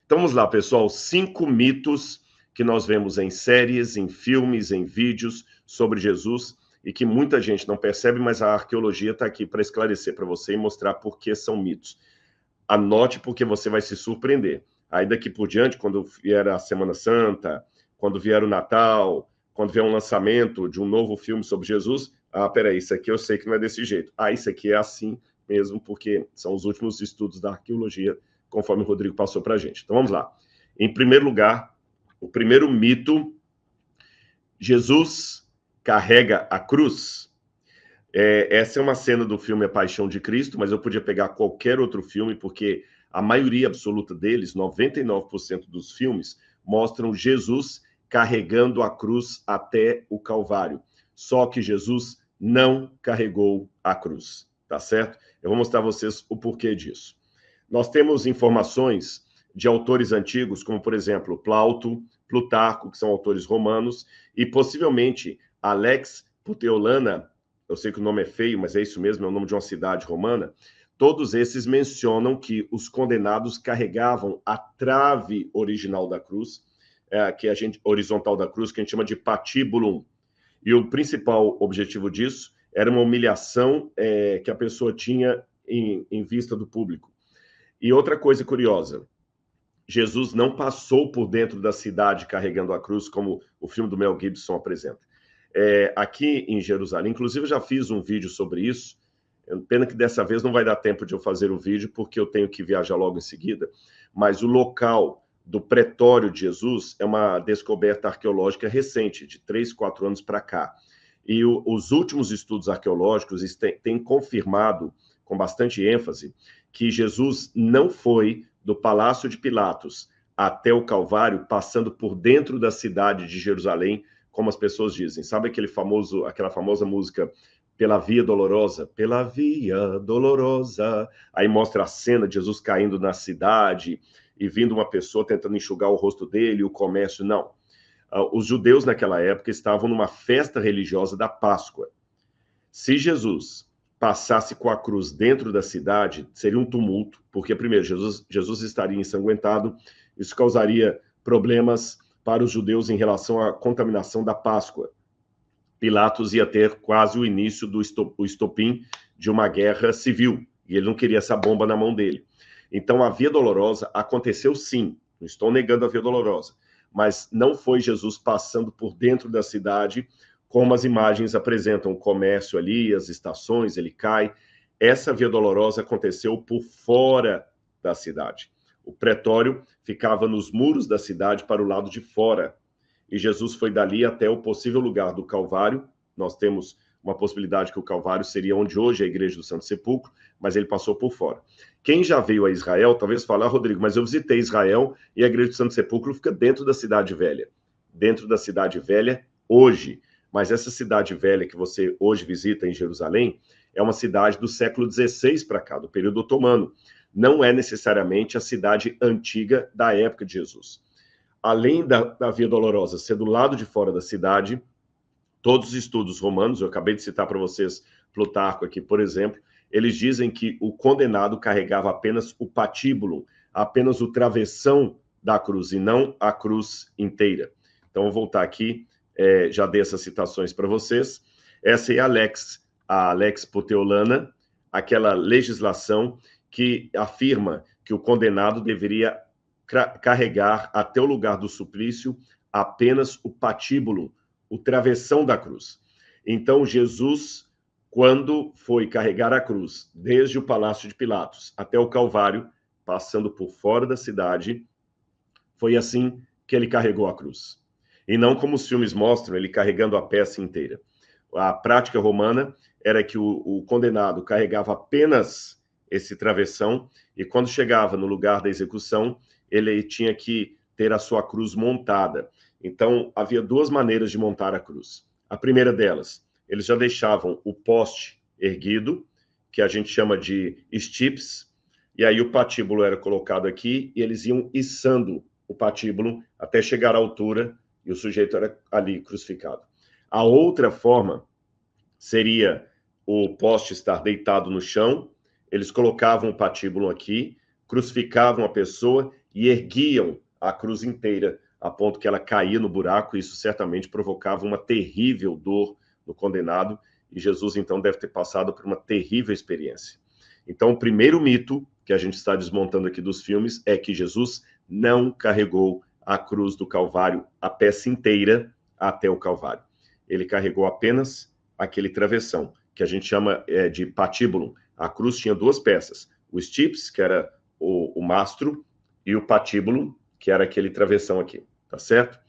Então vamos lá, pessoal. 5 mitos que nós vemos em séries, em filmes, em vídeos sobre Jesus e que muita gente não percebe, mas a arqueologia está aqui para esclarecer para você e mostrar por que são mitos. Anote, porque você vai se surpreender. Aí daqui por diante, quando vier a Semana Santa, quando vier o Natal, quando vier um lançamento de um novo filme sobre Jesus, peraí, isso aqui eu sei que não é desse jeito. Isso aqui é assim mesmo, porque são os últimos estudos da arqueologia, conforme o Rodrigo passou para a gente. Então vamos lá. Em primeiro lugar, o primeiro mito: Jesus carrega a cruz. Essa é uma cena do filme A Paixão de Cristo, mas eu podia pegar qualquer outro filme, porque a maioria absoluta deles, 99% dos filmes, mostram Jesus carregando a cruz até o Calvário. Só que Jesus não carregou a cruz, tá certo? Eu vou mostrar a vocês o porquê disso. Nós temos informações de autores antigos, como, por exemplo, Plauto, Plutarco, que são autores romanos, e possivelmente Alex Puteolana. Eu sei que o nome é feio, mas é isso mesmo, é o nome de uma cidade romana. Todos esses mencionam que os condenados carregavam a trave original da cruz, horizontal da cruz, que a gente chama de patibulum. E o principal objetivo disso era uma humilhação que a pessoa tinha em vista do público. E outra coisa curiosa: Jesus não passou por dentro da cidade carregando a cruz, como o filme do Mel Gibson apresenta. Aqui em Jerusalém, inclusive eu já fiz um vídeo sobre isso, pena que dessa vez não vai dar tempo de eu fazer o vídeo, porque eu tenho que viajar logo em seguida, mas o local do pretório de Jesus é uma descoberta arqueológica recente, de 3, 4 anos para cá. E os últimos estudos arqueológicos têm confirmado, com bastante ênfase, que Jesus não foi do Palácio de Pilatos até o Calvário, passando por dentro da cidade de Jerusalém, como as pessoas dizem. Sabe aquela famosa música Pela Via Dolorosa? Pela Via Dolorosa. Aí mostra a cena de Jesus caindo na cidade e vindo uma pessoa tentando enxugar o rosto dele, o comércio. Não. Os judeus naquela época estavam numa festa religiosa da Páscoa. Se Jesus passasse com a cruz dentro da cidade, seria um tumulto, porque, primeiro, Jesus estaria ensanguentado, isso causaria problemas para os judeus em relação à contaminação da Páscoa. Pilatos ia ter quase o início do estopim de uma guerra civil, e ele não queria essa bomba na mão dele. Então, a Via Dolorosa aconteceu sim, não estou negando a Via Dolorosa, mas não foi Jesus passando por dentro da cidade, como as imagens apresentam, o comércio ali, as estações, ele cai. Essa Via Dolorosa aconteceu por fora da cidade. O pretório ficava nos muros da cidade para o lado de fora. E Jesus foi dali até o possível lugar do Calvário. Nós temos uma possibilidade que o Calvário seria onde hoje é a Igreja do Santo Sepulcro, mas ele passou por fora. Quem já veio a Israel, talvez fale: Rodrigo, mas eu visitei Israel e a Igreja do Santo Sepulcro fica dentro da Cidade Velha. Dentro da Cidade Velha, hoje. Mas essa Cidade Velha que você hoje visita em Jerusalém é uma cidade do século XVI para cá, do período otomano. Não é necessariamente a cidade antiga da época de Jesus. Além da Via Dolorosa ser do lado de fora da cidade, todos os estudos romanos, eu acabei de citar para vocês Plutarco aqui, por exemplo, eles dizem que o condenado carregava apenas o patíbulo, apenas o travessão da cruz, e não a cruz inteira. Então, eu vou voltar aqui, já dei essas citações para vocês. Essa é a Alex Puteolana, aquela legislação que afirma que o condenado deveria carregar até o lugar do suplício apenas o patíbulo, o travessão da cruz. Então, Jesus, quando foi carregar a cruz, desde o Palácio de Pilatos até o Calvário, passando por fora da cidade, foi assim que ele carregou a cruz. E não como os filmes mostram, ele carregando a peça inteira. A prática romana era que o condenado carregava apenas esse travessão, e quando chegava no lugar da execução, ele tinha que ter a sua cruz montada. Então, havia 2 maneiras de montar a cruz. A primeira delas, eles já deixavam o poste erguido, que a gente chama de stips, e aí o patíbulo era colocado aqui, e eles iam içando o patíbulo até chegar à altura, e o sujeito era ali crucificado. A outra forma seria o poste estar deitado no chão, eles colocavam o patíbulo aqui, crucificavam a pessoa e erguiam a cruz inteira, a ponto que ela caía no buraco, e isso certamente provocava uma terrível dor no condenado, e Jesus, então, deve ter passado por uma terrível experiência. Então, o primeiro mito que a gente está desmontando aqui dos filmes é que Jesus não carregou a cruz do Calvário, a peça inteira, até o Calvário. Ele carregou apenas aquele travessão, que a gente chama de patíbulo. A cruz tinha duas peças, o stips, que era o mastro, e o patíbulo, que era aquele travessão aqui, tá certo?